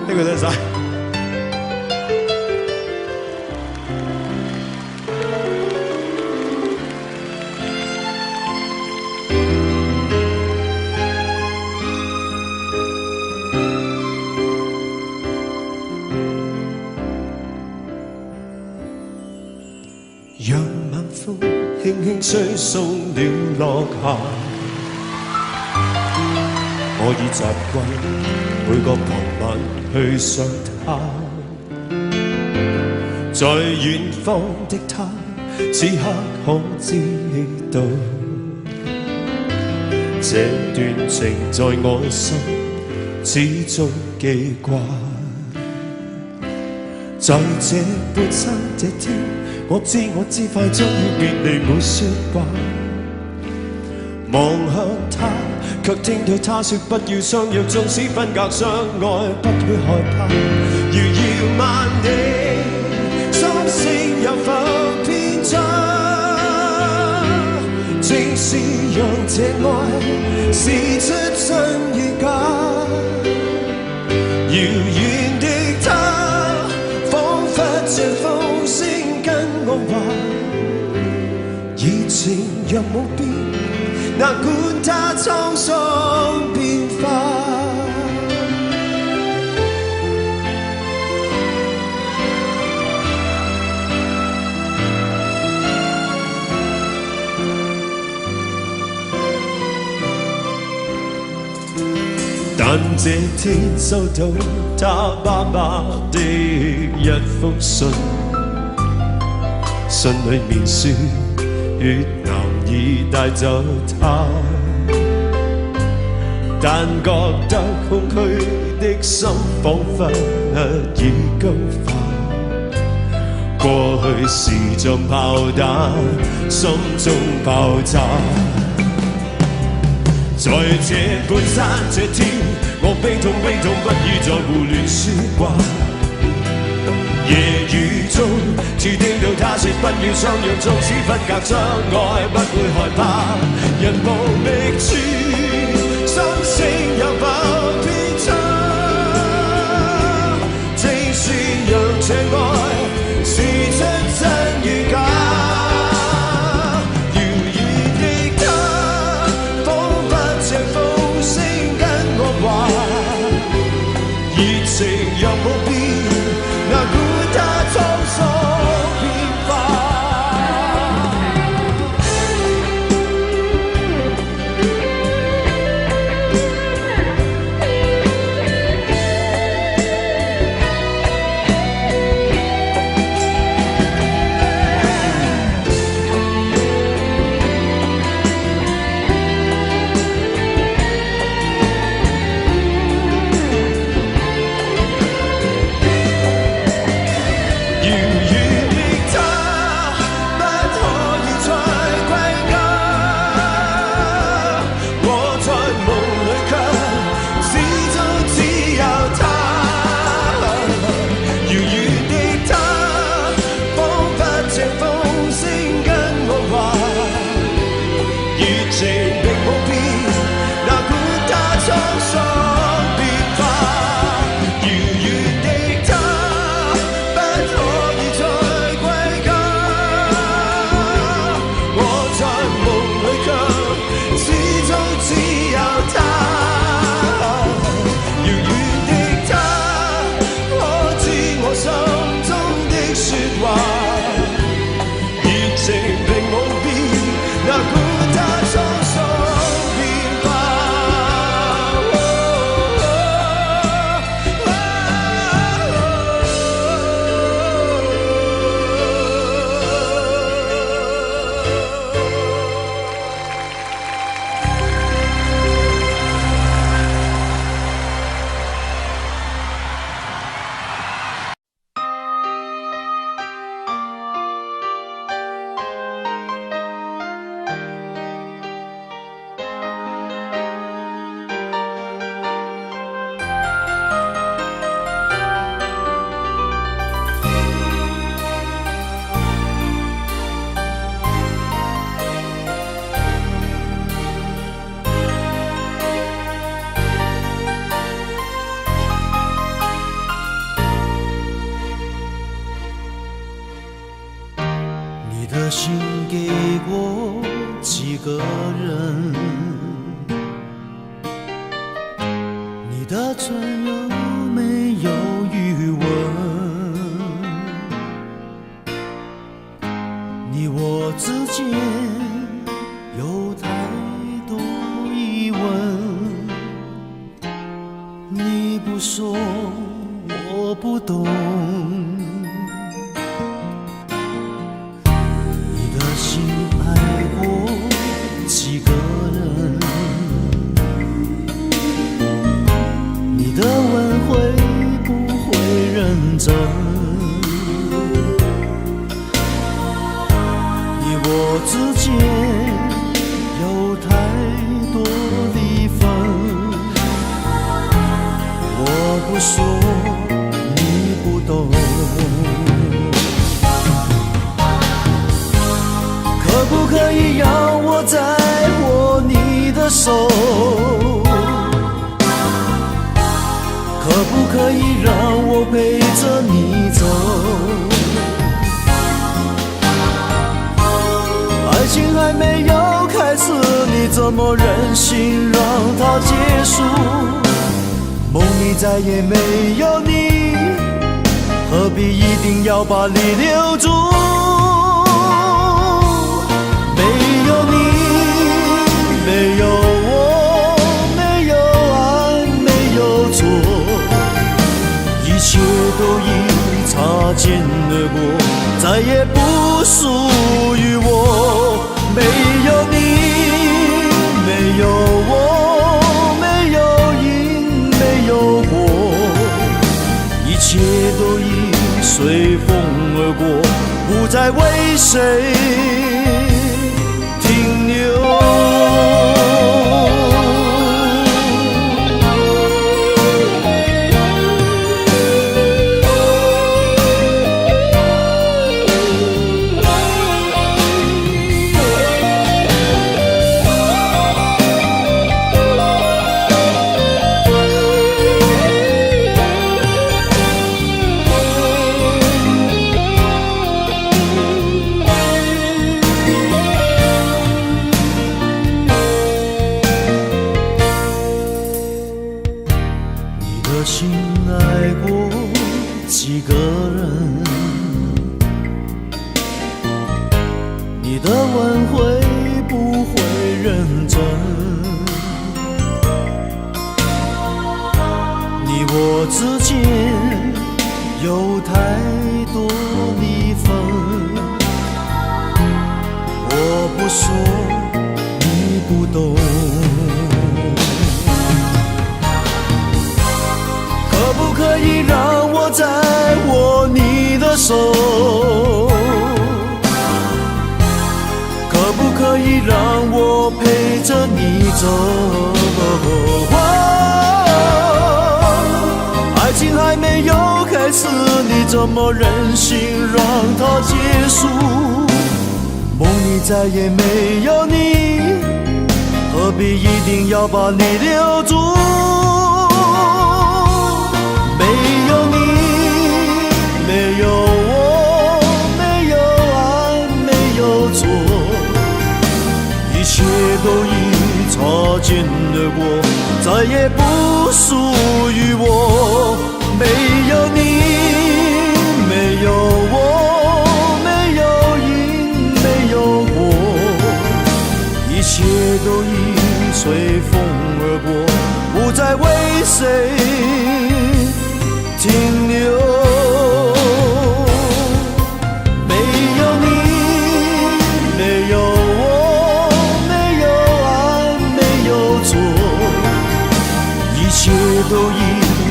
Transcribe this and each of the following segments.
呢個真係晒。讓晚風輕輕吹送了落霞，我已習慣每個傍晚去想他，在遠方的他，此刻可知道，這段情在我心始終記掛。在這半生這天，我知快將要別離沒說話，望向他，卻聽到他說不要相約，縱使分隔相愛，不會害怕。如要問你，心聲有否偏差？正是讓這愛試出真與假。遙遠的他，彷彿像風聲跟我話，熱情若冇變，哪管它滄桑變化。但這天收到他爸爸的一封信，信裏面說越南已帶走他，但覺得空虛的心彷彿已高化。過去是像炮彈，心中爆炸。在這半山這天，我悲痛，不已再胡亂說話。夜雨中，只聽到他說不要相約，縱使分隔相愛，不會害怕。人無覓處，心聲有否偏差？正是讓這愛試出真與假。情若冇變，哪管它滄桑變化。个人，你的唇有没有余温？你我之间有太多疑问，你不说我不懂。几个人，你的吻会不会认真？你我之间有太多离分，我不说你不懂。可不可以让我再握你的手？可不可以让我陪着你走？爱情还没有开始，你怎么忍心让它结束？梦里再也没有你，何必一定要把你留住？没有我，没有爱，没有错，一切都已擦肩而过，再也不属于我。没有你，没有我，没有因，没有果，一切都已随风而过，不再为谁停留。心爱过几个人，你的吻会不会认真？你我之间有太多离分，我不说你不懂。可不可以让我再握你的手？可不可以让我陪着你走？爱情还没有开始，你怎么忍心让它结束？梦里再也没有你，何必一定要把你留住？没有你，没有我，没有爱，没有错，一切都已擦肩而过，再也不属于我。没有你，没有我，没有因，没有果，一切都已随风而过，不再为谁停留。没有你，没有我，没有爱，没有错，一切都已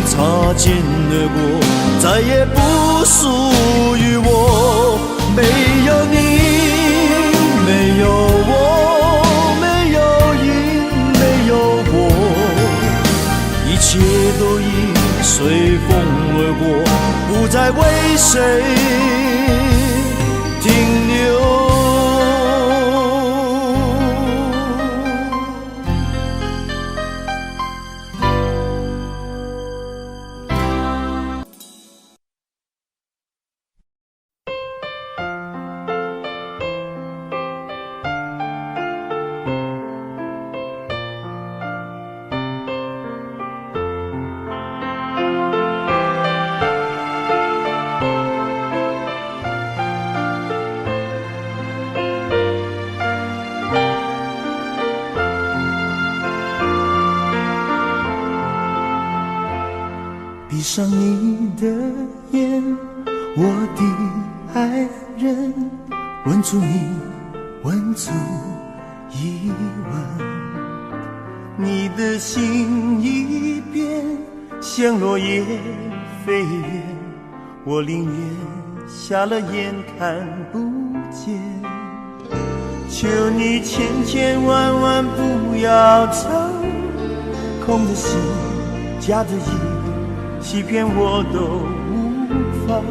擦肩而过，再也不属于我。没有你，没有我，没有因，没有果，一切都已随风而过，不再为谁停留。上你的眼，我的爱人，吻住你，吻住一吻。你的心一变，像落叶飞远，我宁愿瞎了眼看不见。求你千千万万不要走，空的心假的意，欺骗我都无妨。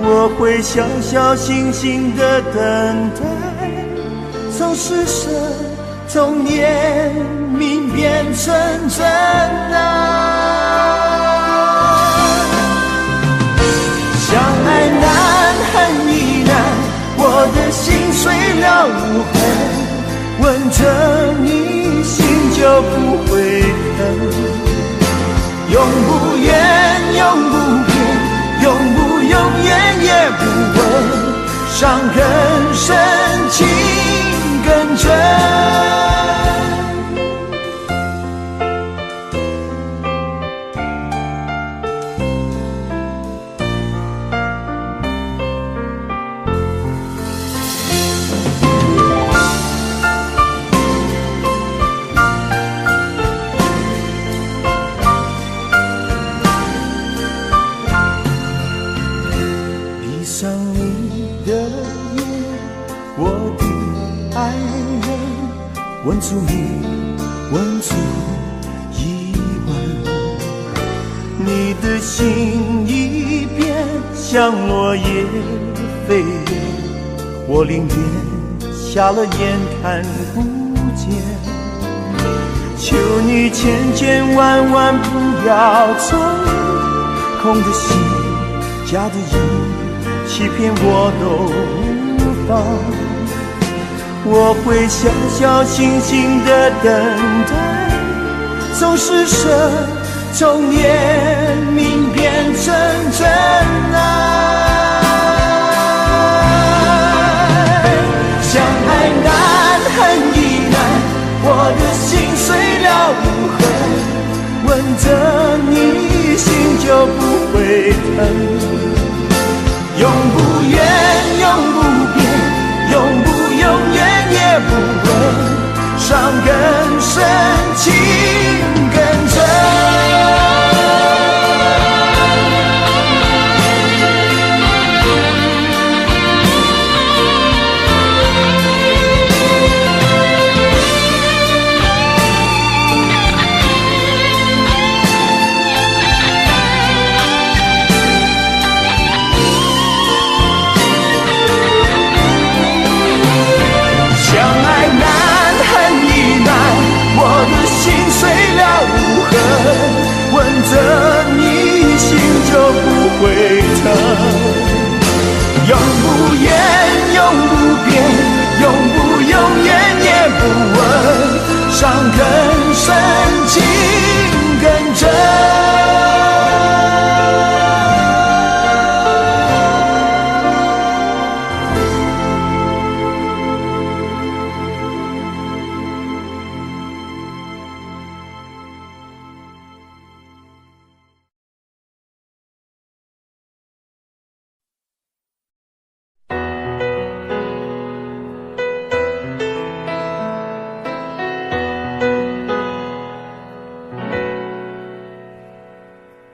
我会小小心心的等待，从失神从怜悯变成真爱。相爱难恨亦难，我的心碎了无痕，吻着你心就不会疼。永不远永不变，永不永远也不问，伤更深情更真。吻住你，吻住一吻，你的心一变，像落叶飞远，我宁愿瞎了眼看不见。求你千千万万不要走，空的心，假的意，欺骗我都无妨。我会小小心心的等待，从施舍从怜悯变成真爱。相爱难恨亦难，我的心碎了无痕，吻着你心就不会疼。永不远永不变，永不永远也不问，伤更深情更真。吻着你心就不会疼，永不远永不变，永不永远也不问，伤更深情更真。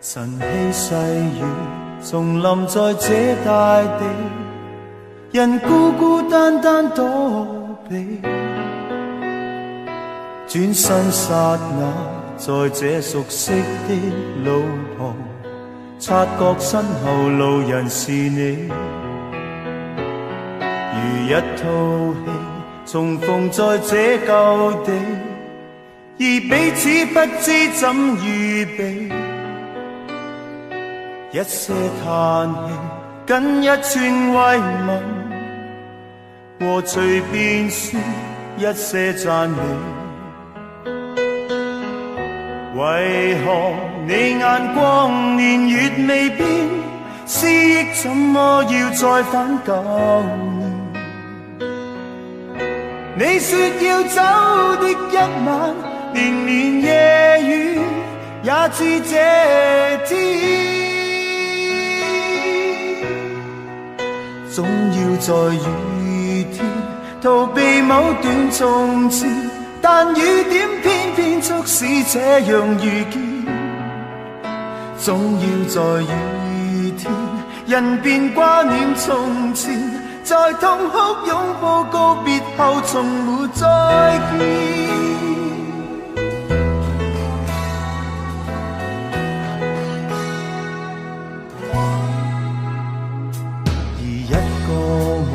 晨曦细雨重临在这大地，人孤孤单单躲避，转身刹那，在这熟悉的路旁，察觉身后路人是你，如一套戏重逢在这旧地，而彼此不知怎预备。一些叹气，跟一串慰问，和随便说一些赞美。为何你眼光年月未变，思忆怎么要再返旧年？你说要走的一晚，连绵夜雨也似這天，總要在雨天逃避某段從前，但雨點偏偏促使這樣遇見。總要在雨天，人便掛念從前，在痛哭擁抱告別後，從沒再見。而一個我，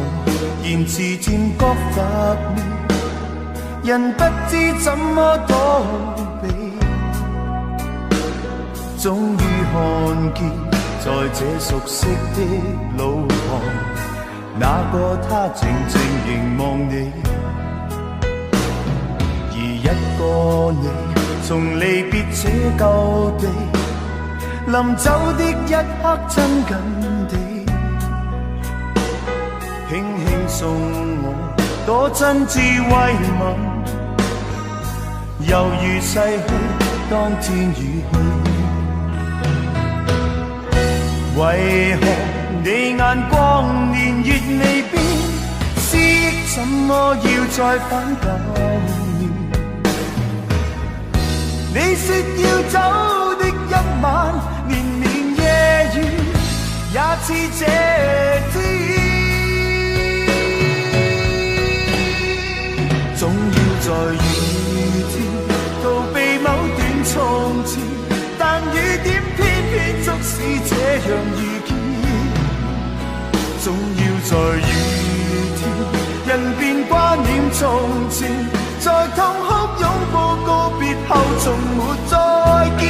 言辭漸覺乏味，人不知怎麼躲避。終於看見，在這熟悉的路旁，那個他靜靜凝望你，而一個你，從離別這舊地，臨走的一刻親近地，輕輕送我，多真摯慰問，猶如逝去當天雨去。為何你眼光年月未變，思憶怎麼要再返舊年？你說要走的一晚，連綿夜雨也似這天，總要在雨天逃避某段從前，但雨點偏偏促使這樣遇見。總要在雨天，人便掛念從前，在痛哭擁抱告別後，從沒再見。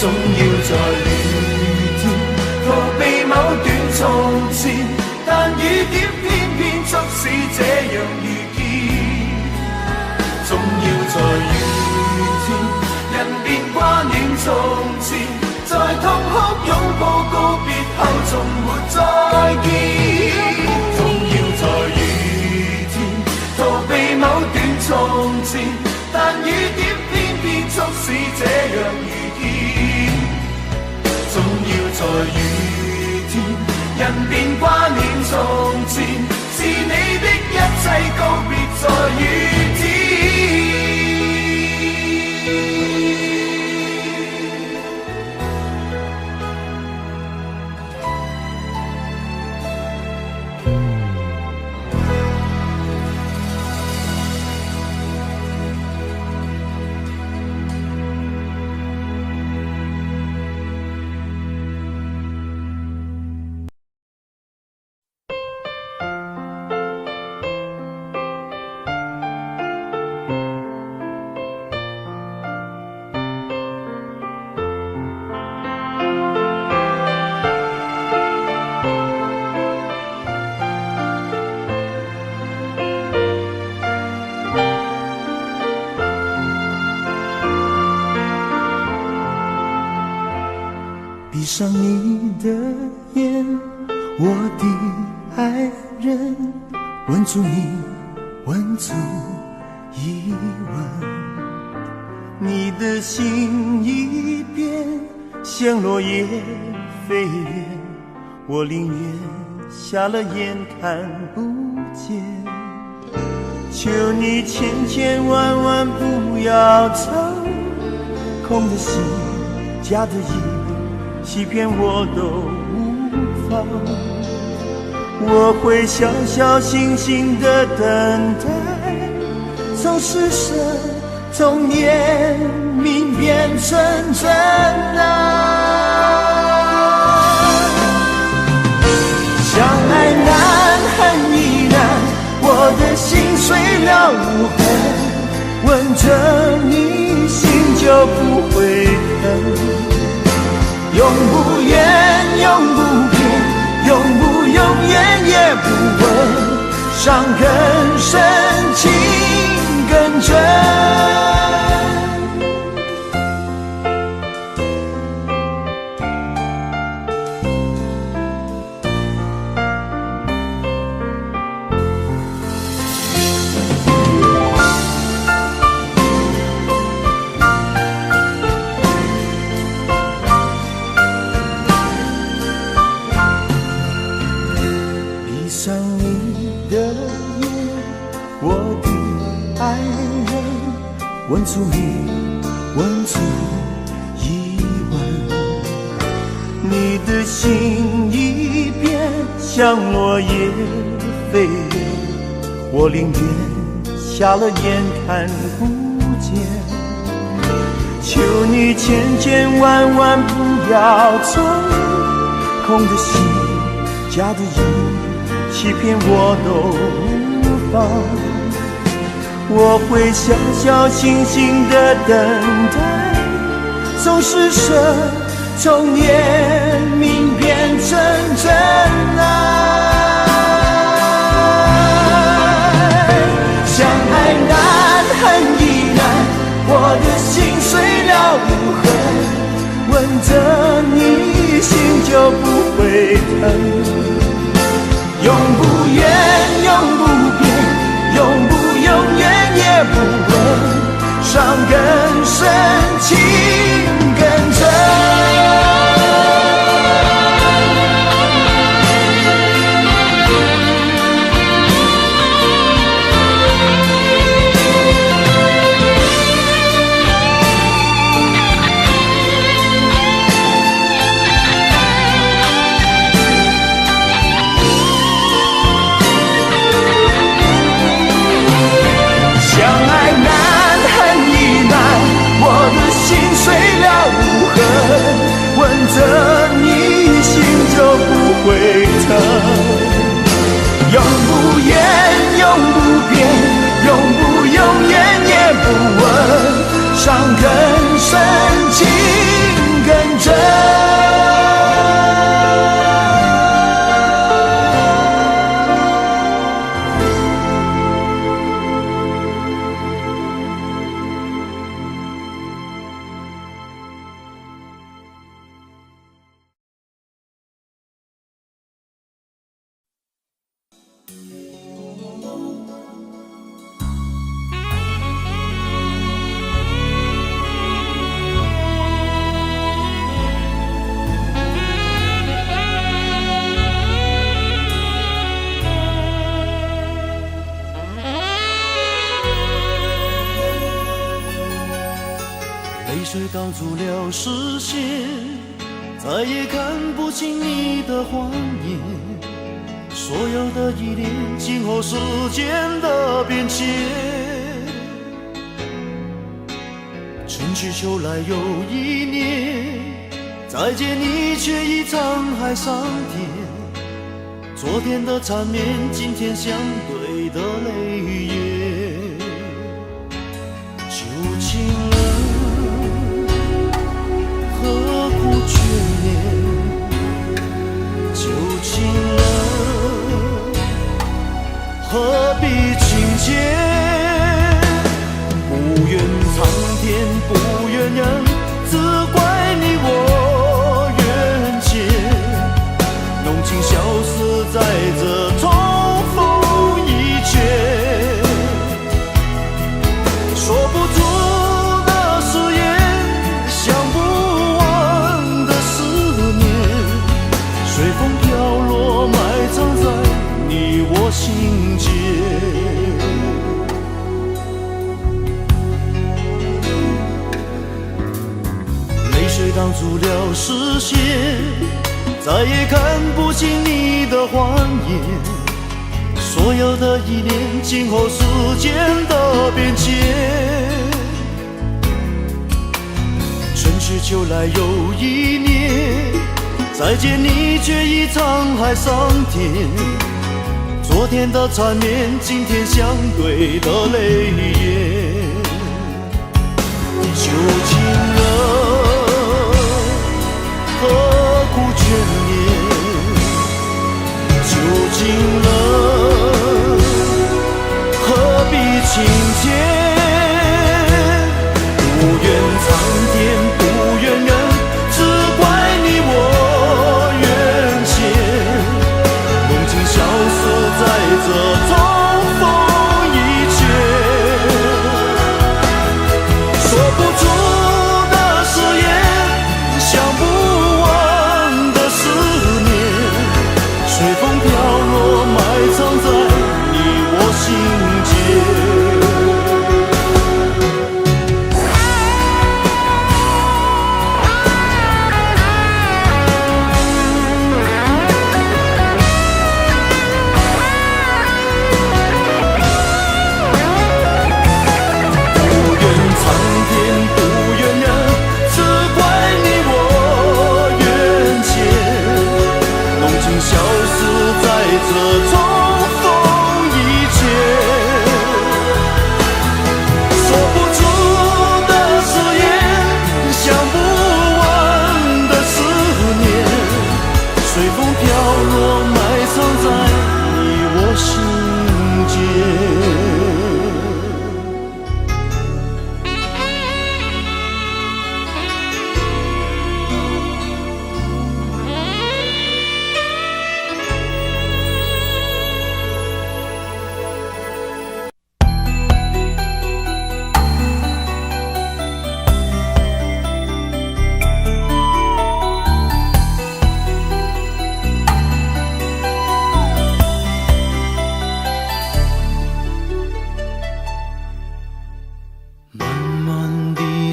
總要在雨天逃避某段從前，但雨點偏偏促使這樣遇見。總要在雨天，人便掛念從前，在痛哭擁抱告別後，從沒再見。總要在雨天逃避某段從前，但雨點偏偏促使這樣遇見。總要在雨天，人便掛念從前，是你的一切告別在雨天。闭上你的眼，我的爱人，吻住你，吻住一吻。你的心一变，像落叶飞远，我宁愿瞎了眼看不见。求你千千万万不要走，空的心，假的意，欺骗我都无妨，我会小小心心的等待，从失神从念明变成真爱。相爱难恨亦难，我的心碎了无痕，吻着你心就不会疼。伤更深，情更真。问出你，问出疑问，你的心已变像落叶飞远，我宁愿瞎了眼看不见。求你千千万万不要走，空的心假的意欺骗我都无妨。我会小小心心的等待，总是舍从怜悯变成真爱。相爱难，恨亦难，我的心碎了无痕，吻着你心就不会疼。永不远，永不变，永不永远也不问，伤更深，情更真。吻着你心就不会疼，永不远，永不变，永不永远也不问，伤更深，情更真。泪水挡住了视线，再也看不清你的谎言。所有的依恋，静候时间的变迁。春去秋来又一年，再见你却已沧海桑田。昨天的缠绵，今天相对的泪眼。旧情人，何苦眷恋？旧情人，何必情结？不怨苍天，不怨人，只怪你我缘浅。浓情消失在这重逢一切，说不出的誓言，想不完的思念，随风飘落，埋藏在你我心间。泪水挡住了视线，再也看不清你的谎言。所有的依恋，静候时间的变迁。春去秋来又一年，再见你却已沧海桑田。昨天的缠绵，今天相对的泪眼。旧情人，何苦眷恋？旧情人，不出的誓言，想不完的思念，随风飘落，埋藏在你我心间。这重逢以前，说不出的誓言，想不完的思念，随风飘落，埋藏在你我心间。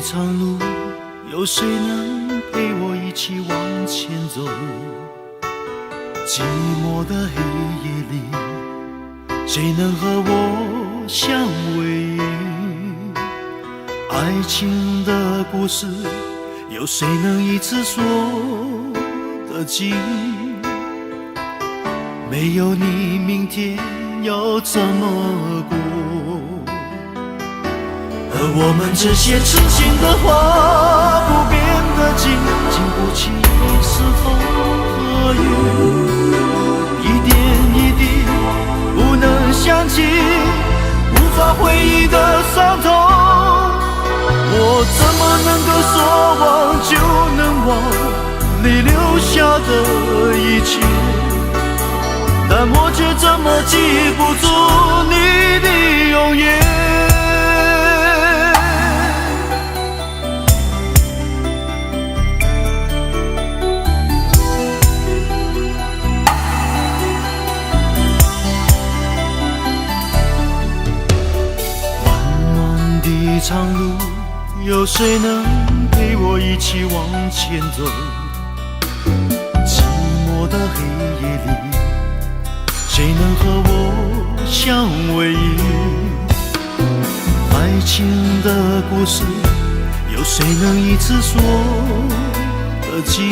长路，有谁能陪我一起往前走？寂寞的黑夜里，谁能和我相偎？爱情的故事，有谁能一次说得尽？没有你，明天要怎么过？而我们这些痴心的话，不变的经，经不起是风和雨，一点一滴不能想起，无法回忆的伤痛。我怎么能够说忘就能忘你留下的一切？但我却怎么记不住你的容颜？一场路，有谁能陪我一起往前走？寂寞的黑夜里，谁能和我相偎？爱情的故事，有谁能一次说得尽？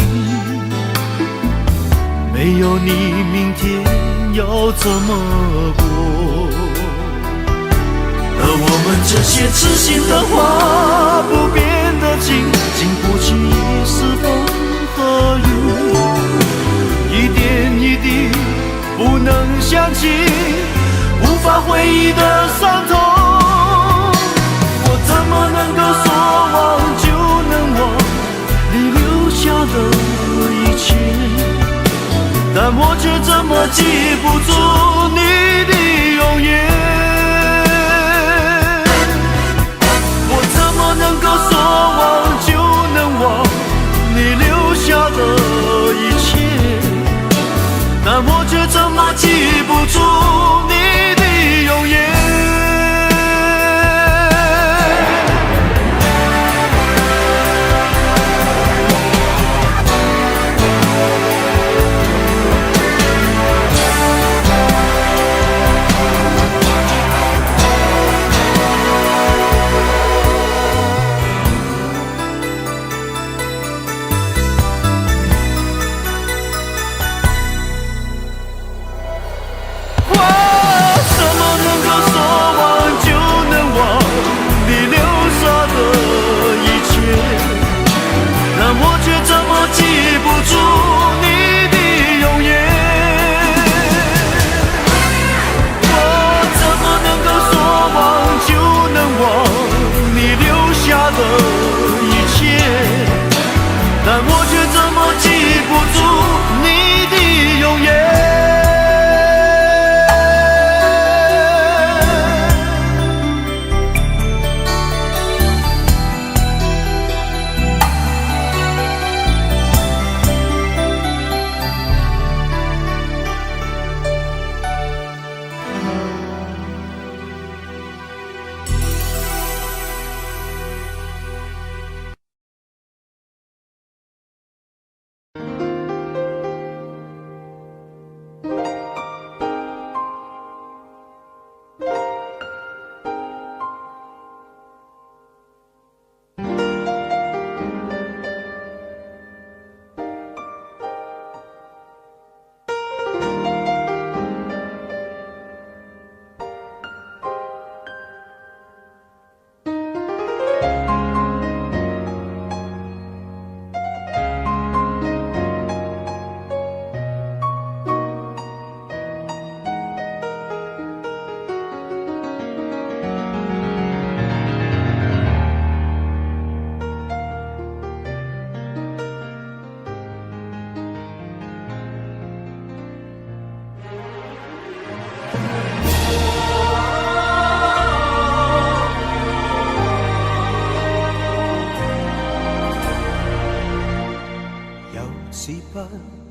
没有你，明天要怎么过？而我们这些痴心的话，不变的经，经不起是风和雨，一点一滴不能想起，无法回忆的伤痛。我怎么能够说忘就能忘你留下的一切？但我却怎么记不住你的容颜？能够说忘就能忘你留下的一切，但我却怎么记不住你的容颜？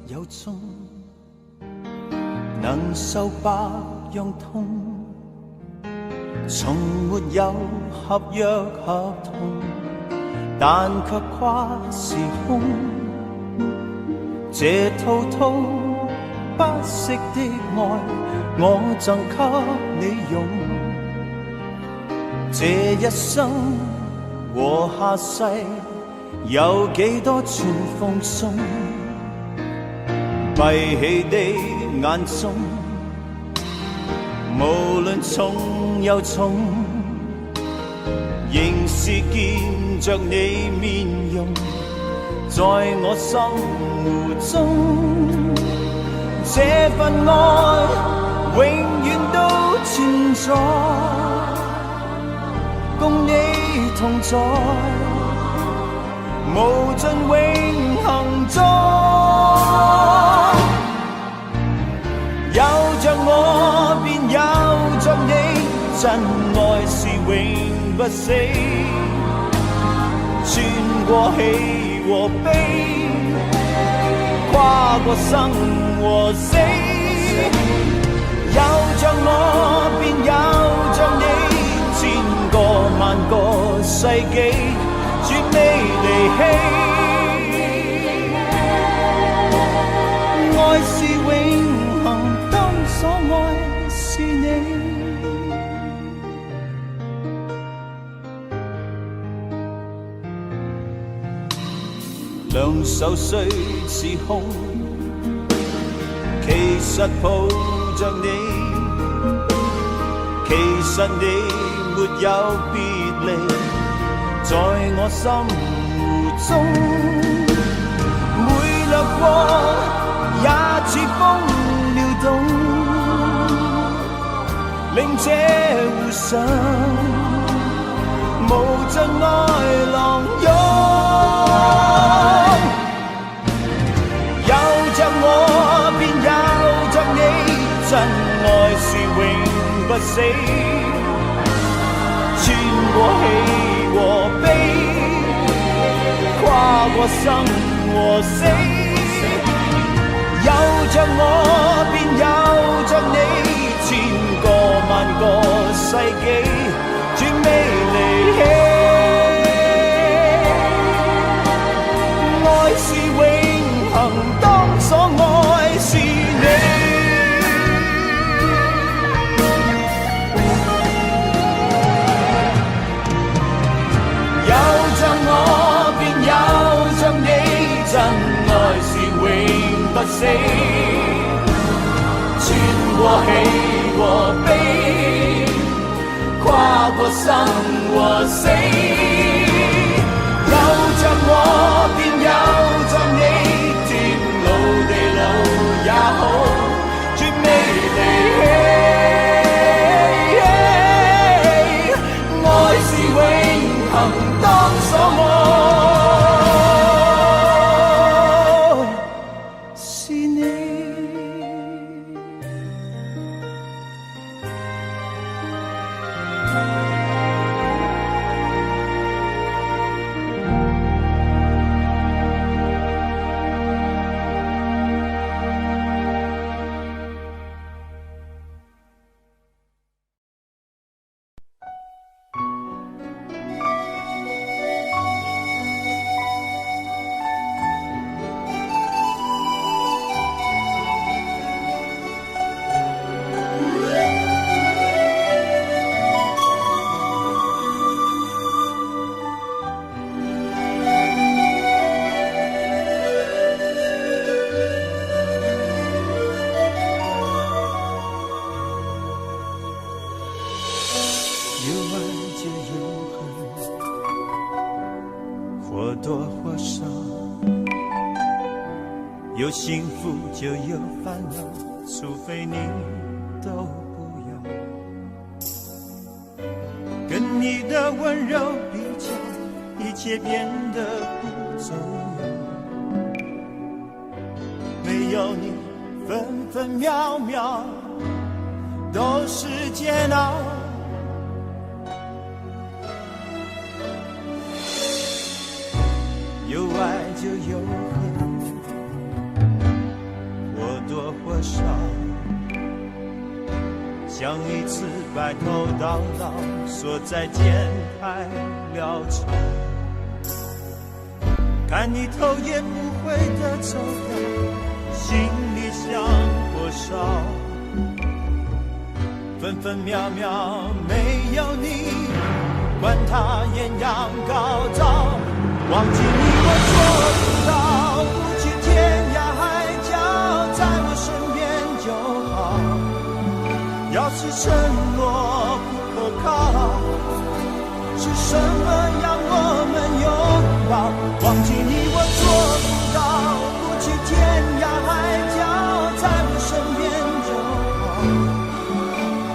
有衷，能受百樣痛，從沒有合約合同，但卻跨時空。這滔滔不息的愛，我贈給你用。這一生和下世，有幾多串風送？閉起的眼中，無論重又重，仍是見着你面容，在我心湖中，這份愛永遠都存在，共你同在，無盡永恆中。有着我便有着你，真愛是永不死，穿過喜和悲，跨過生和死。有着我便有着你，千個萬個世紀，絕未離棄。愛是永恆，當所愛是你。兩手雖是空，其實抱着你，其實你沒有別離，在我心湖中，每掠過也似風撩動，令這湖上無盡愛浪湧。有着我便有着你，真愛是永不死，穿過喜和悲，跨過生和死。有着我便有着你，千個萬個世紀，絕未離棄。愛是永恆，當所愛是你。有着我便有着你，真愛是永不死，穿過喜和悲，跨過生和死。有着我便有着你，天老地老也好，絕未離棄。愛是永恆，當所愛是你。或多或少，有幸福就有烦恼，除非你都不要。跟你的温柔比较，一切变得不重要。没有你，分分秒秒都是煎熬。有爱就有恨，像一次白头到老，说再见太潦草。看你头也不回的走掉，心里想多少？分分秒秒没有你，管他艳阳高照，忘记你我做不到，不去天涯海角，在我身边就好。要是承诺不可靠，是什么让我们拥抱？忘记你我做不到，不去天涯海角，在我身边就好。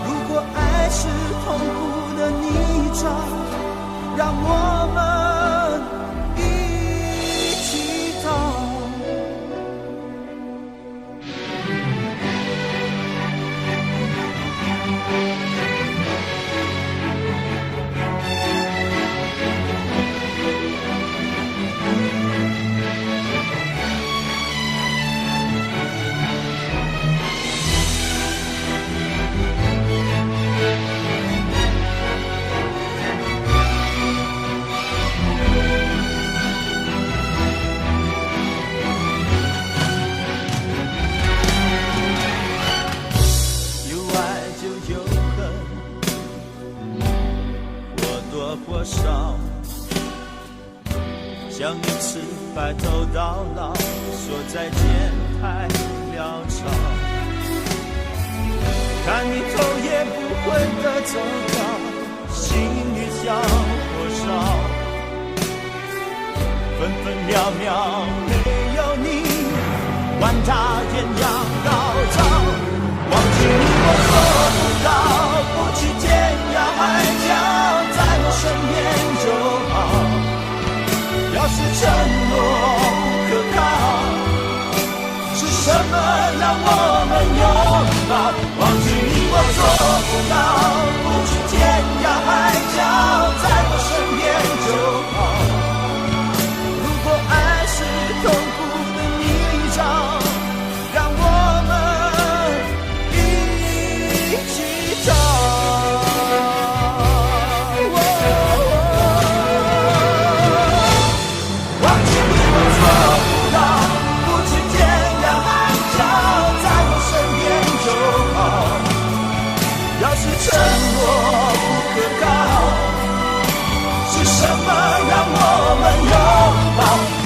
如果爱是痛苦的泥沼，让我们一起逃。多少像一次白头到老，说再见太潦草。看你头也不回的走掉，心里想多少？分分秒秒没有你，管它艳阳高照，忘记你我做不到，不去天涯海角，在我身边就好。要是承诺不可靠，是什么让我们拥抱？忘记你我做不到，不去天涯海角，在我身边就好。如果爱是痛苦的泥沼，让我们一起逃。承诺不可靠，是什么让我们拥抱？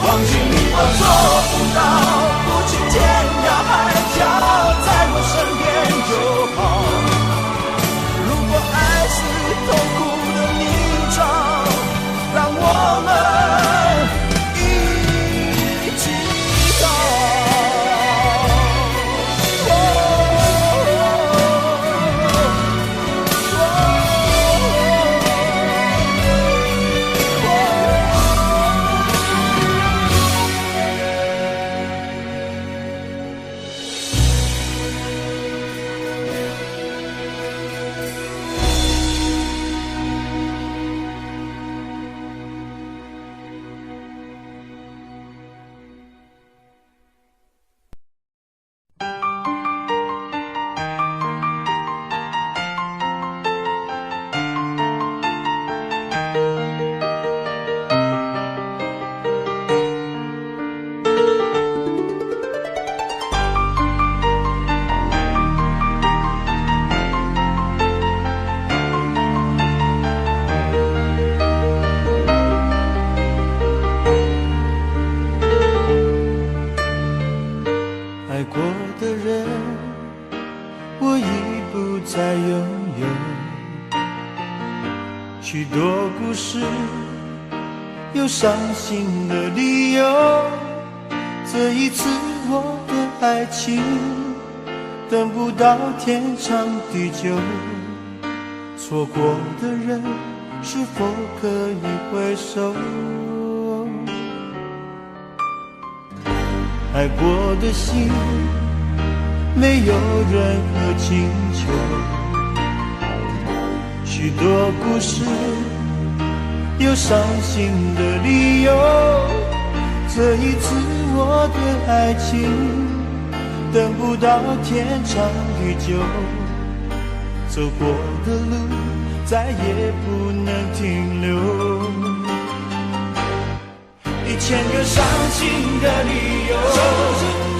忘记你我做不到，不去天涯海角，在我身边就好。如果爱是痛苦的泥沼，让我们一起逃。许多故事有伤心的理由，这一次我的爱情等不到天长地久，错过的人是否可以回首？爱过的心没有任何请求，许多故事有伤心的理由，这一次我的爱情等不到天长地久，走过的路再也不能停留。1000个伤心的理由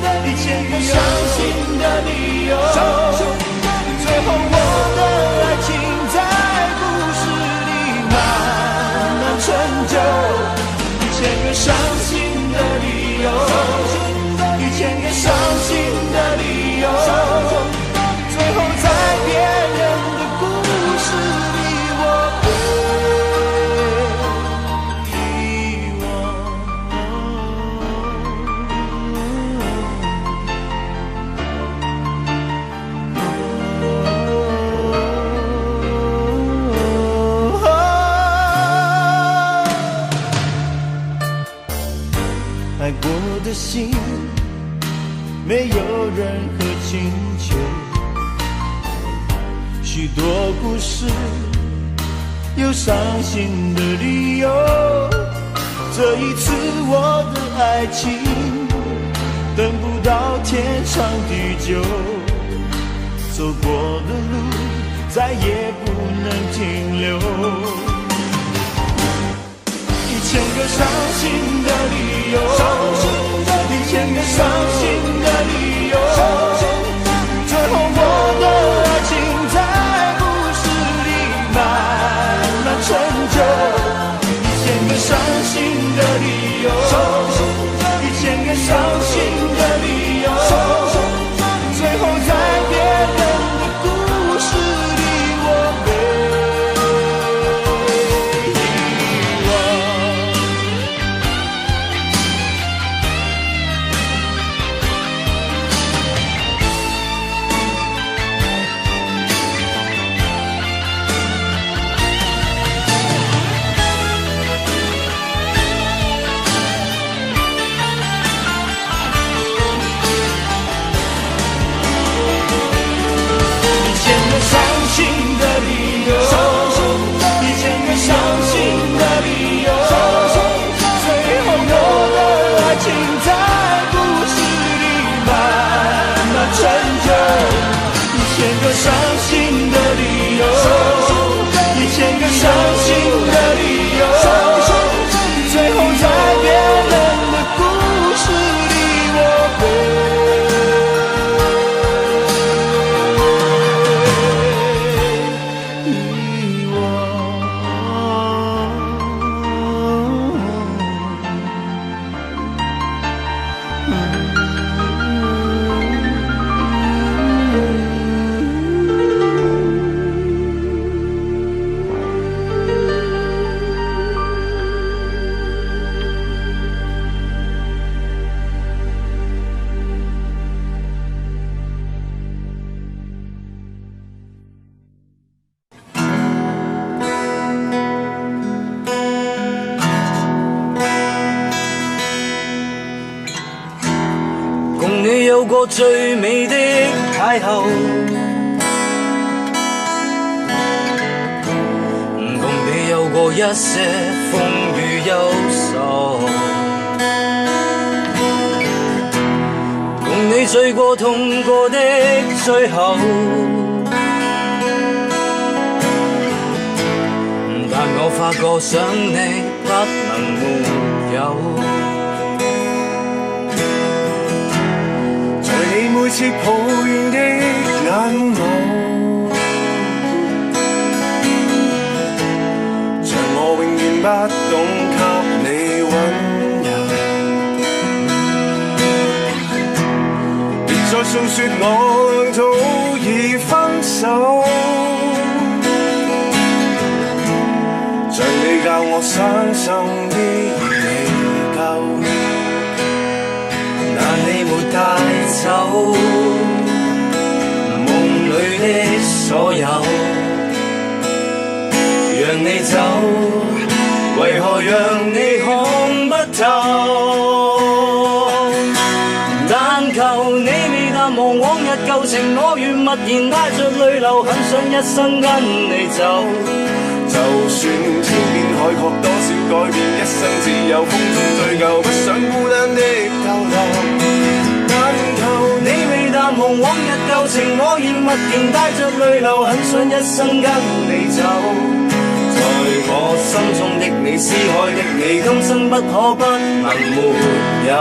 ，1000个伤心的理由，最后我的爱情在故事里慢慢成就。1000个伤心的理由，1000个伤心的理由，最后在别人的故事里我被遗忘。爱过的心没有任何请求，许多故事有伤心的理由。这一次我的爱情等不到天长地久，走过的路再也不能停留。1000个伤心的理由，1000个伤心的理由，最后我的爱情在故事里慢慢成就。1000个伤心的理由，1000个伤心的理由，最后在别人的故事里我被伤心的理由，1000个伤心的理由，最后在别人的故事里我被遗共你有過最美的邂逅，共你有過一些風雨憂愁，共你醉過痛過的最後，但我發覺想你不能沒有。你每次抱怨的眼眸，像我永遠不懂給你溫柔。別再訴說我早已分手，像你教我傷心的未夠。但你沒帶走夢裏的所有，讓你走，為何讓你看不透？但求你未淡忘往日舊情，我願默然帶着淚流，很想一生跟你走。就算天邊海角多少改變，一生自由風中追究，不想孤單的逗留。但求你未淡忘忘往日舊情，我現默然帶着淚流，很想一生跟你走。在我心中的你，思海的你，今生不可不能沒有。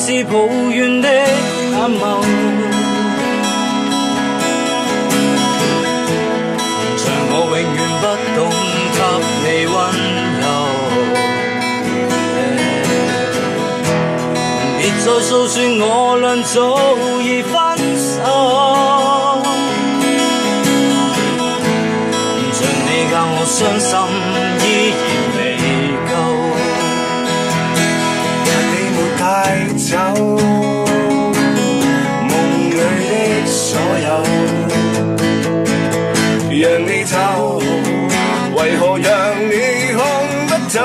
是抱怨的眼眸，像我永遠不懂給你溫柔。別再訴說我倆早已分手，像你教我傷心依然未夠。帶走夢裏的所有，讓你走，為何讓你看不透？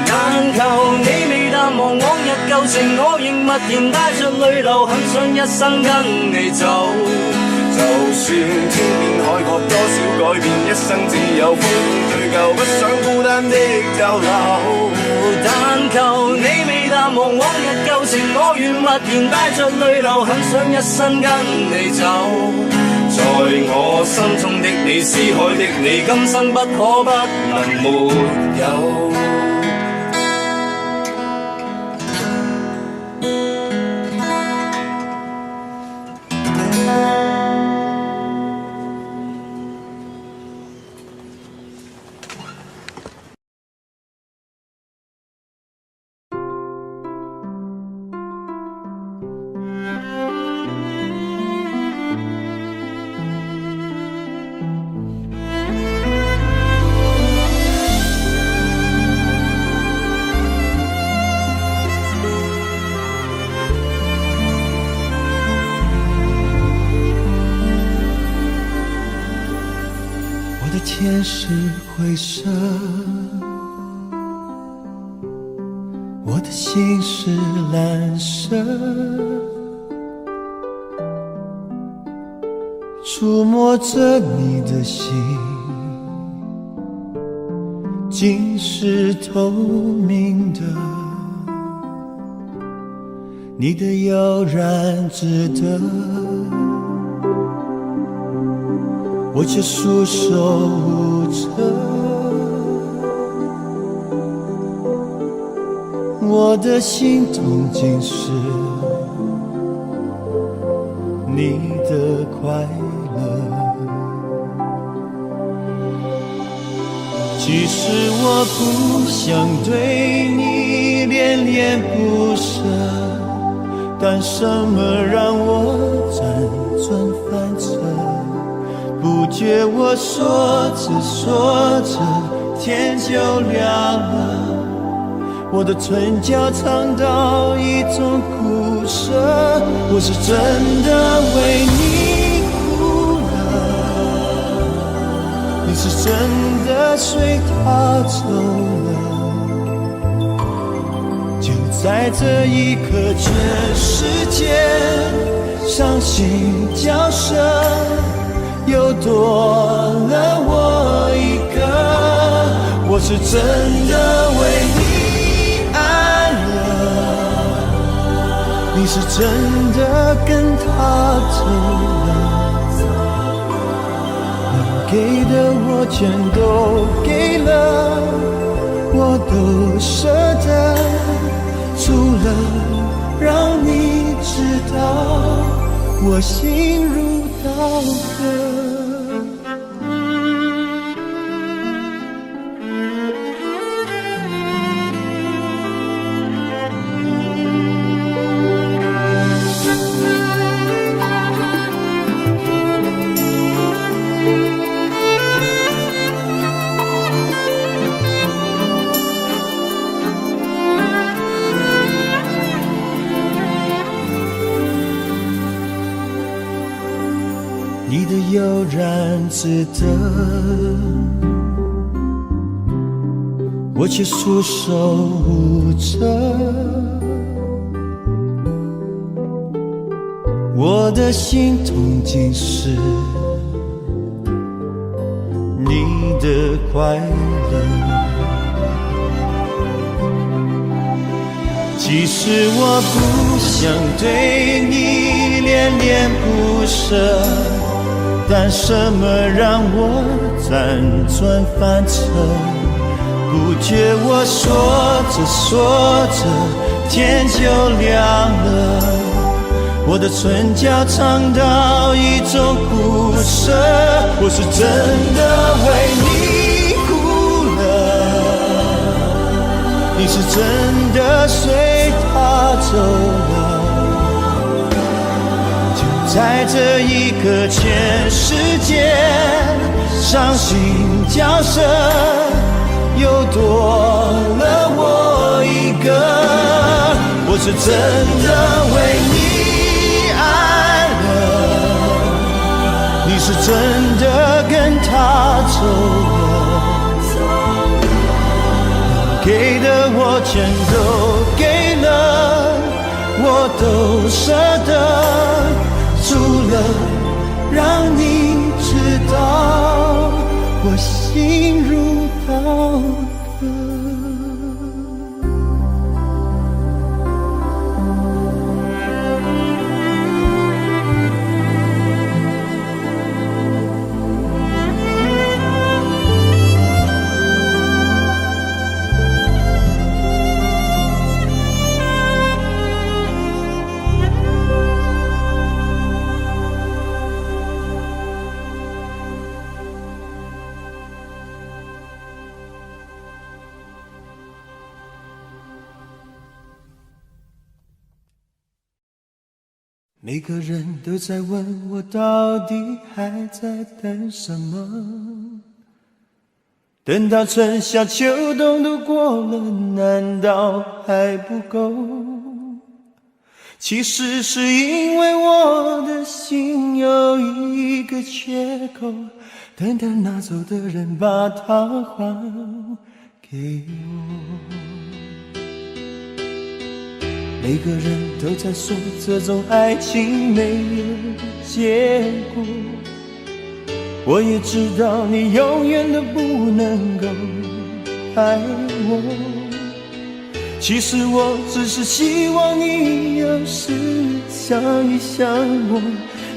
但求你未淡忘往日舊情，我仍默然帶着淚流，很想一生跟你走。就算天邊海角多少改變，一生只有風對舊，不想孤單的逗留。但求你未淡忘往日舊情，我願默然帶着淚流，很想一生跟你走。在我心中的你，思海的你，今生不可不能沒有。天是灰色，我的心是蓝色，触摸着你的心，竟是透明的，你的悠然值得，我却束手无策。我的心痛竟是你的快乐。其实我不想对你恋恋不舍，但什么让我辗转反侧？不觉我说着说着天就亮了，我的唇角尝到一种苦涩，我是真的为你哭了，你是真的随他走了，就在这一刻，全世界伤心角色又多了我一个，我是真的为你爱了，你是真的跟他走了，能给的我全都给了，我都舍得，除了让你知道我心如刀割。你的悠然自得，我却束手无策。我的心痛竟是你的快乐，其实我不想对你恋恋不舍，但什么让我辗转反侧？不觉我说着说着天就亮了，我的唇角尝到一种不舍，我是真的为你哭了，你是真的随他走了。就在这一刻，全世界伤心角色又多了我一个，我是真的为你你是真的跟他走了，给的我全都给了，我都舍得，除了让你知道我心如刀割。每个人都在问我到底还在等什么，等到春夏秋冬都过了，难道还不够？其实是因为我的心有一个缺口，等待拿走的人把它还给我。每个人都在说这种爱情没有结果，我也知道你永远都不能够爱我。其实我只是希望你有时想一想我，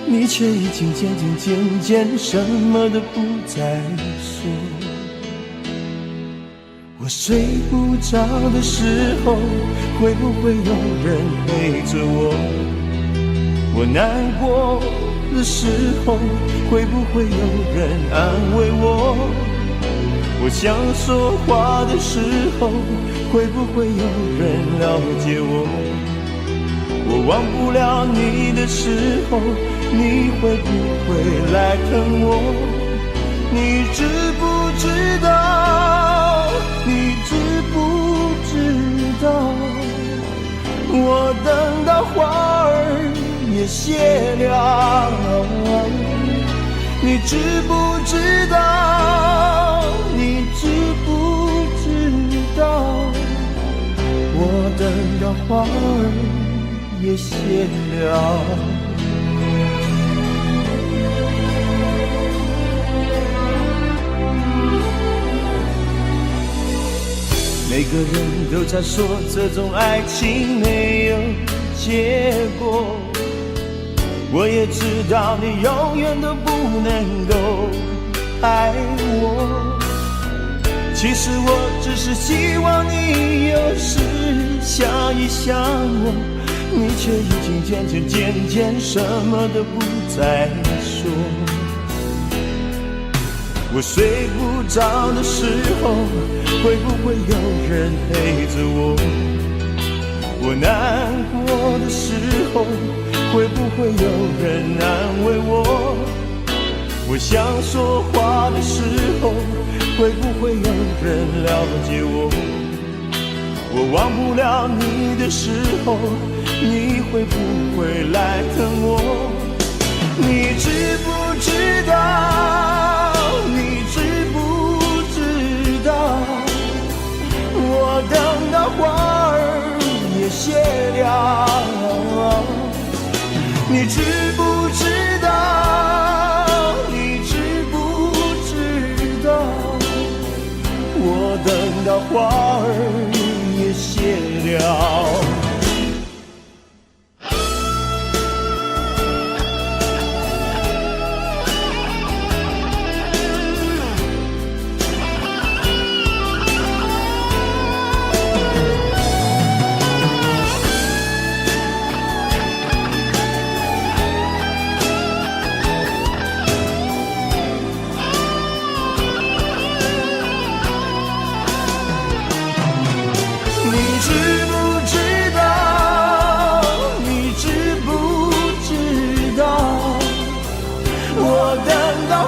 你却已经渐渐什么都不再说。我睡不着的时候，会不会有人陪着我？我难过的时候，会不会有人安慰我？我想说话的时候，会不会有人了解我？我忘不了你的时候，你会不会来疼我？你知不知道？你知不知道？我等到花儿也谢了，你知不知道？你知不知道？我等到花儿也谢了。每个人都在说这种爱情没有结果，我也知道你永远都不能够爱我。其实我只是希望你有时想一想我，你却已经渐渐什么都不再说。我睡不着的时候，会不会有人陪着我？我难过的时候，会不会有人安慰我？我想说话的时候，会不会有人了解我？我忘不了你的时候，你会不会来疼我？你知不知花儿也谢了。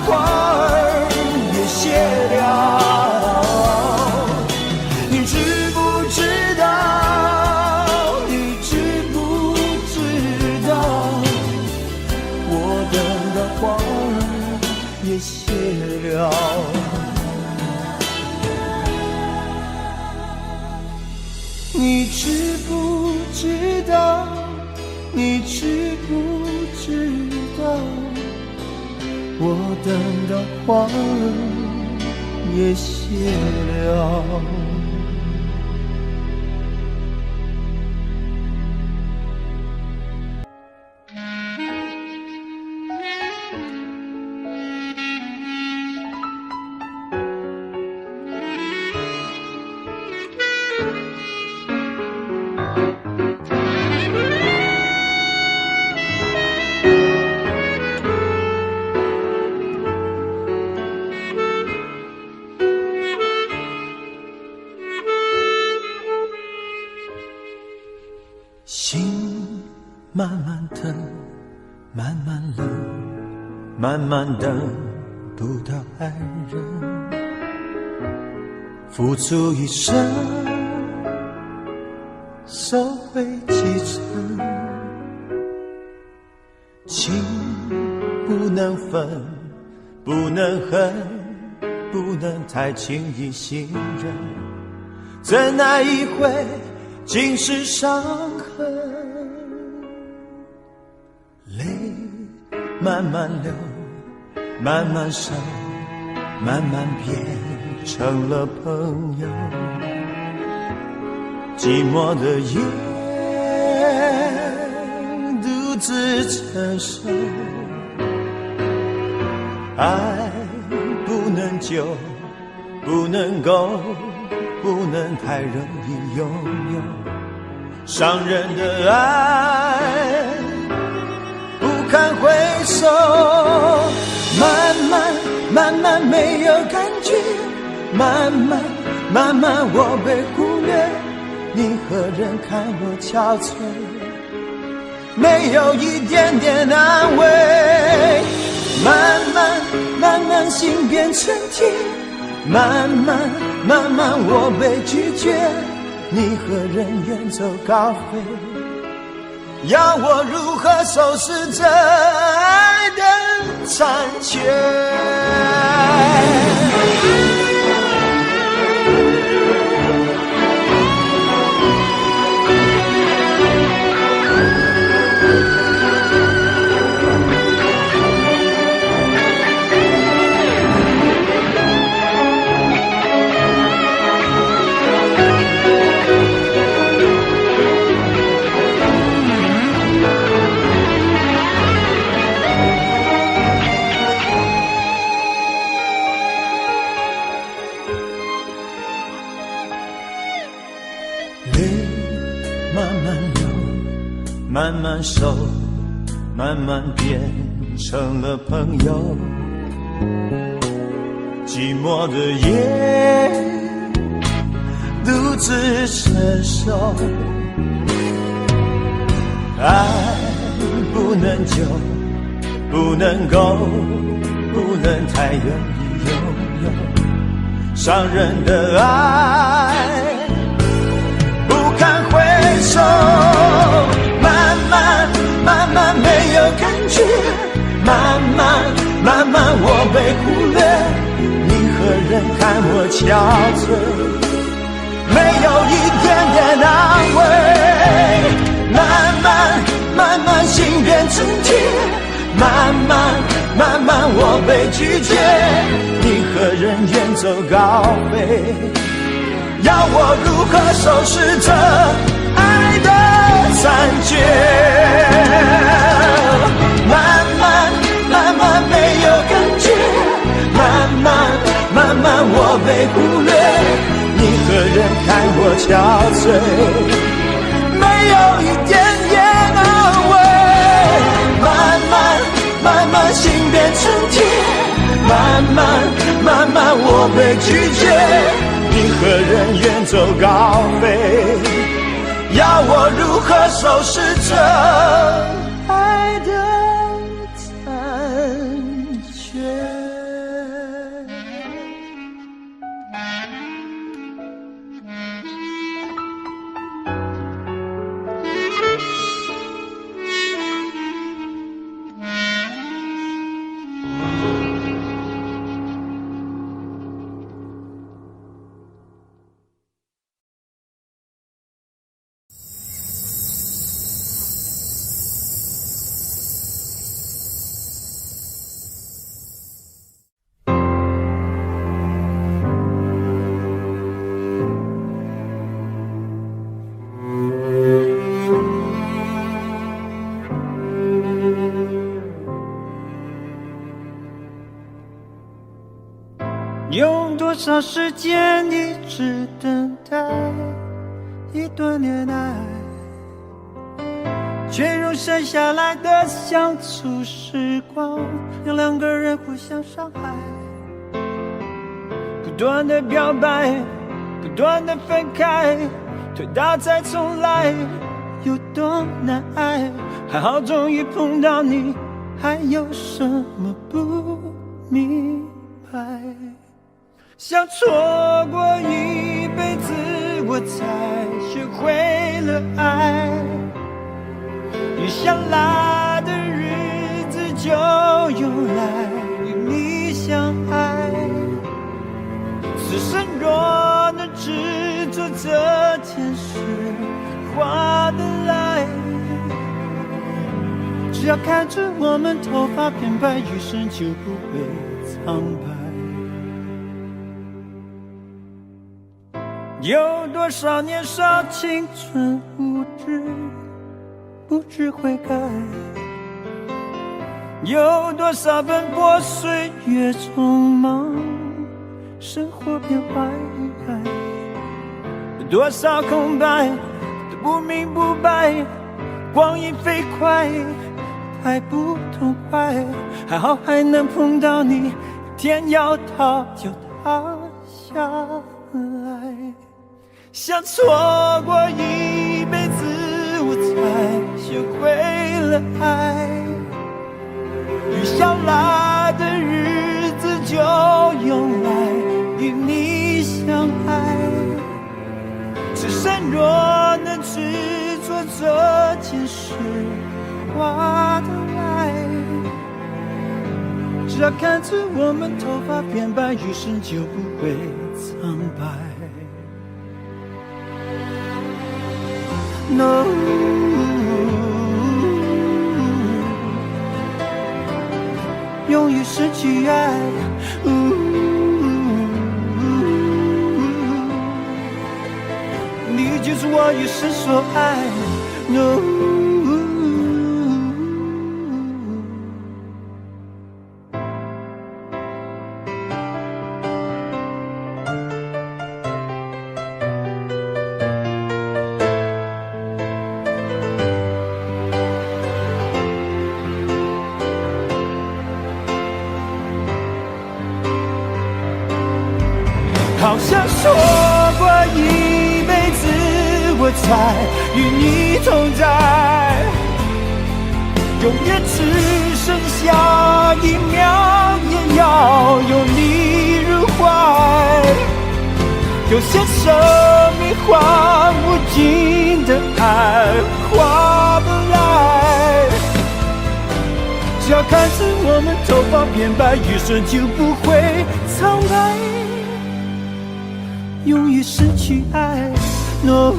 花儿也谢了，你知不知道？你知不知道？我等的花儿也谢了。你知不知道？你知不知道？我等的花儿也谢了。心慢慢疼，慢慢冷，慢慢等不到爱人，付出一生，收回几成。情不能分，不能恨，不能太轻易信任，怎奈一回尽是伤痕。泪慢慢流，慢慢收，慢慢变成了朋友。寂寞的夜独自承受，爱不能久，不能够，不能太容易拥有。伤人的爱不堪回首，慢慢慢慢没有感觉，慢慢慢慢我被忽略，你何人看我憔悴，没有一点点安慰。慢慢慢慢心变成铁，慢慢慢慢我被拒绝，你何人远走高飞，要我如何收拾这爱的残缺。慢慢收，慢慢变成了朋友。寂寞的夜独自承受，爱不能久，不能够，不能太容易拥有。伤人的爱不堪回首，慢慢慢慢没有感觉，慢慢慢慢我被忽略，你何人看我憔悴，没有一点点安慰。慢慢慢慢心变成铁，慢慢慢慢我被拒绝，你何人远走高飞，要我如何收拾这爱的残缺？慢慢慢慢没有感觉，慢慢慢慢我被忽略，你何人看我憔悴，没有一点点安慰。慢慢慢慢心变成铁，慢慢慢慢我被拒绝，你何人远走高飞，要我如何收拾这爱的残缺？用多少时间一直等待一段恋爱，却用剩下来的相处时光让两个人互相伤害，不断的表白，不断的分开，推倒再重来，有多难挨？还好终于碰到你，还有什么不明白？想错过一辈子，我才学会了爱。余下来的日子就用来与你相爱。此生若能只做这件事，划得来。只要看着我们头发变白，余生就不会苍白。有多少年少青春无知，不知悔改？有多少奔波岁月匆忙，生活变坏？有多少空白都不明不白，光阴飞快，太不痛快。还好还能碰到你，天要塌就塌下来。想错过一辈子，我才学会了爱。余下来的日子就用来与你相爱。此生若能只做这件事，划得来。只要看着我们头发变白，余生就不会苍白。No， 勇于失去爱，你就是我一生所爱。No。好像说过一辈子，我才与你同在，永远只剩下一秒，也要有你入怀。有些生命换无尽的爱，划得来。只要看着我们头发变白，余生就不会苍白。勇于失去爱 ，No。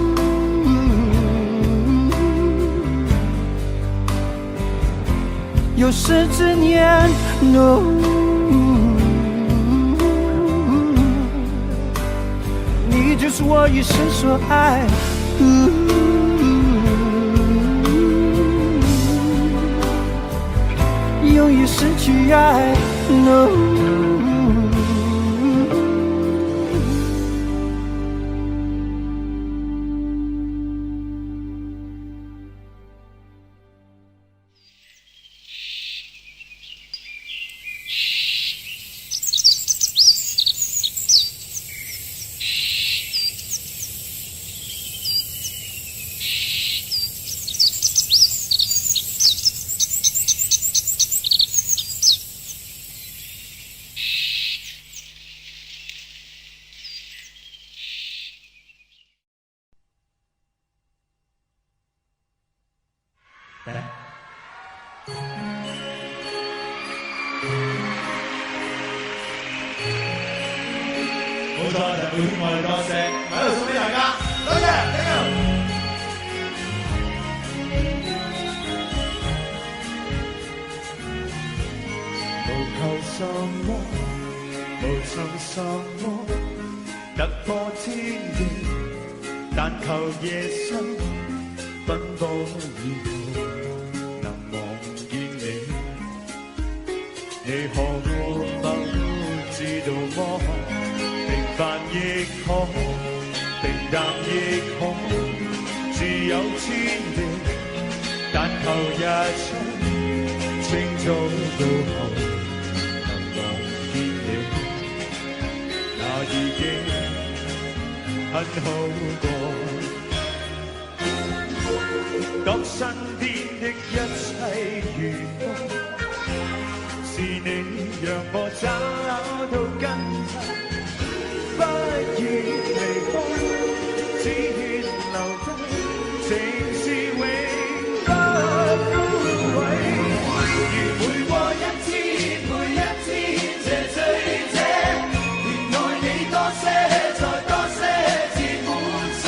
有生之年 ，No。你就是我一生所爱。永远失去爱 ，No。冇錯，就每天我哋多謝喺度送俾大家，多謝 ，thank you。無求什麼，無尋什麼，突破天地，但求夜深奔波以後，能望見你。你可否知道麼？平凡亦可，平淡亦可，自有天地，但求日出清早到後，能望見你，那已經很好過。當身邊的一切如風，是你讓我找到根蒂。不願離開，只願留低，情是永不枯萎。如每過一天，每一天這醉者，連愛你多些，再多些，至滿瀉。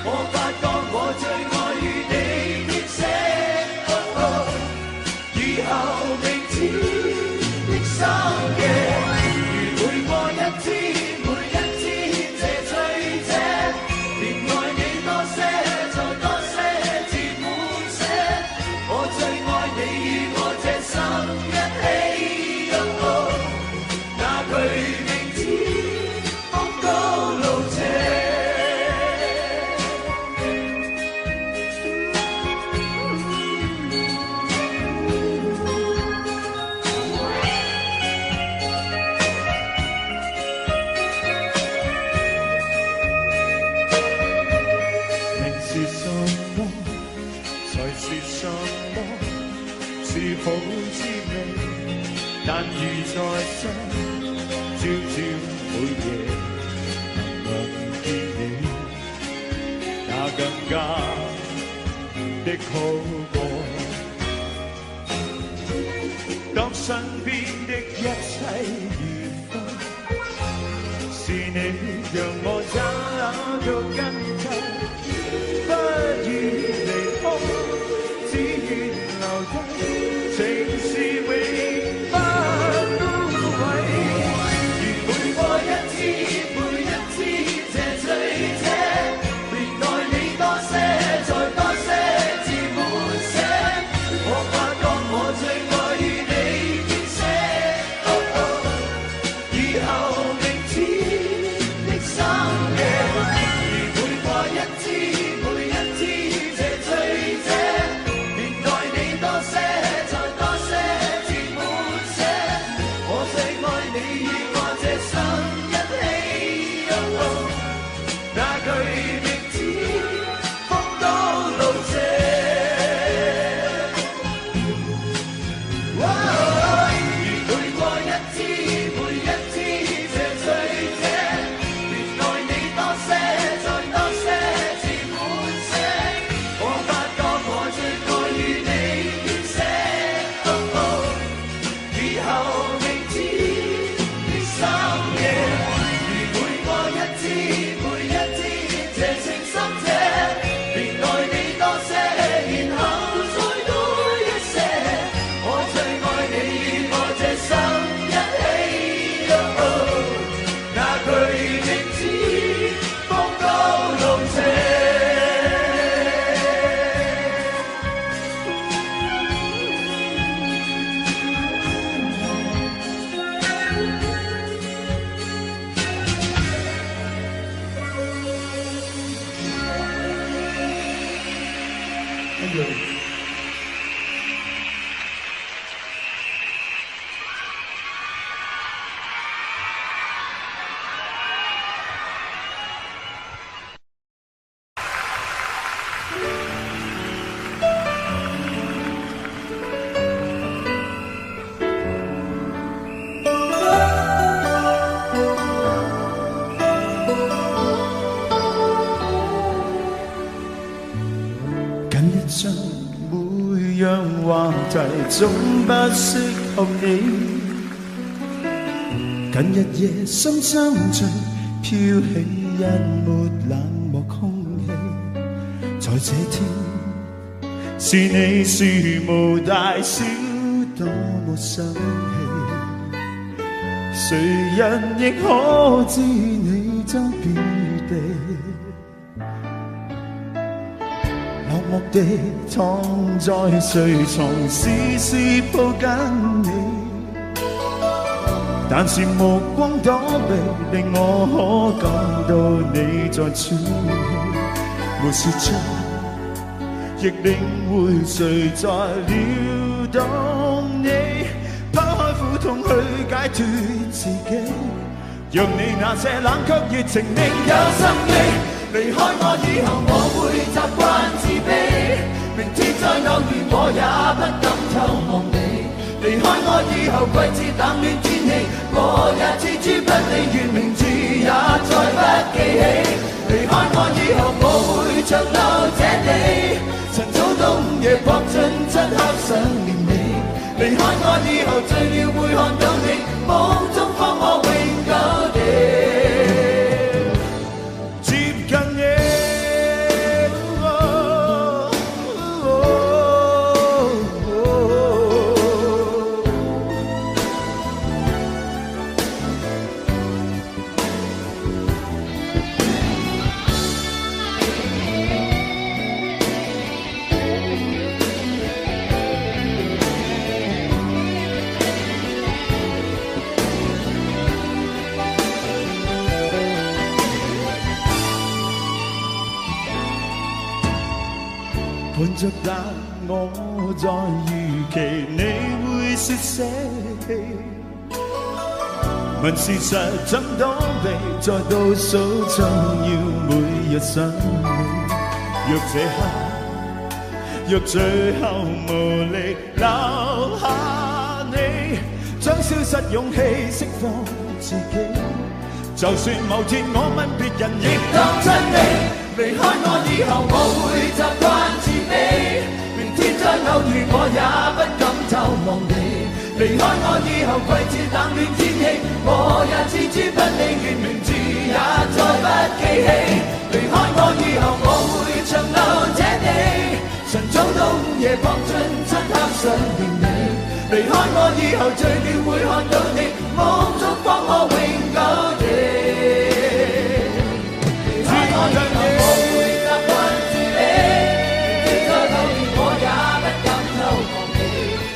我發覺我最愛與你編寫，以後明天的深夜。如每過一天。好滋味，但如在生，朝朝每夜能望見你，那更加的好過。當身邊的一切如風，是你讓我找到根蒂，不願離開，只願留低。情是永不枯萎，如每過一天，每一天這醉者，連愛你多些，再多些，至滿瀉。我發覺我最愛與你編寫，以後明天的深夜。題總不適合你。近日夜深深醉，飄起一抹冷漠空氣。在這天，是你樹無大小，多麼生氣。誰人亦可知你爭別地。落寞地躺在睡床，絲絲抱緊你，但是目光躲避，令我可感到你在喘氣。沒說出，亦領會誰在撩動你，拋開苦痛去解脫自己，讓你那些冷卻熱情另有生機。離開我以後，我會習慣自卑，明天再偶遇我也不敢透望你。離開我以後，季節冷暖天氣，我也置諸不理，願名字也再不記起。離開我以後，我會長留這地，晨早冬夜搏盡漆黑想念你。離開我以後，醉了會看到你，夢中方可永久地伴着但我在預期你會說捨棄，問事實怎躲避，在倒數中要每日想你。若這刻，若最後無力留下你，將消失勇氣釋放自己，就算某天我問別人亦當真你。離開我以後，我會習慣自卑，明天再偶遇我也不敢透望你。離開我以後，季節冷暖天氣，我也置諸不理，連名字也再不記起。離開我以後，我會長留這地，晨早冬夜搏盡漆黑想念你。離開我以後，醉了會看到你，夢中方可永久地。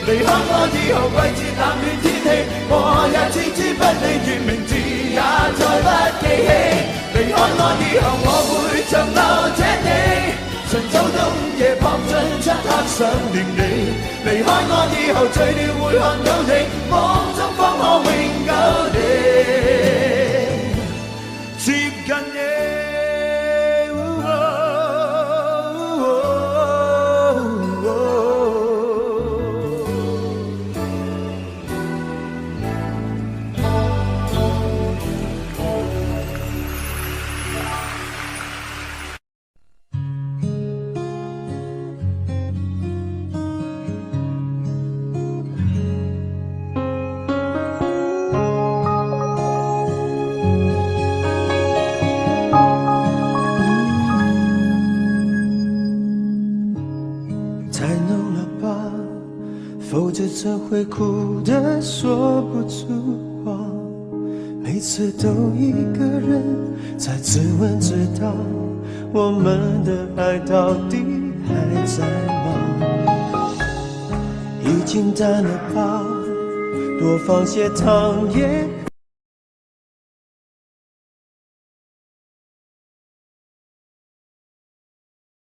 離開我以後，季節冷暖天氣，我也置諸不理，願名字也再不記起。離開我以後，我會長留這地，晨早冬夜搏盡漆黑想念你。離開我以後，醉了會看到你，夢中方可永久地接近你。否则这会哭得说不出话，每次都一个人在自问自答，我们的爱到底还在吗？已经淡了吧，多放些糖也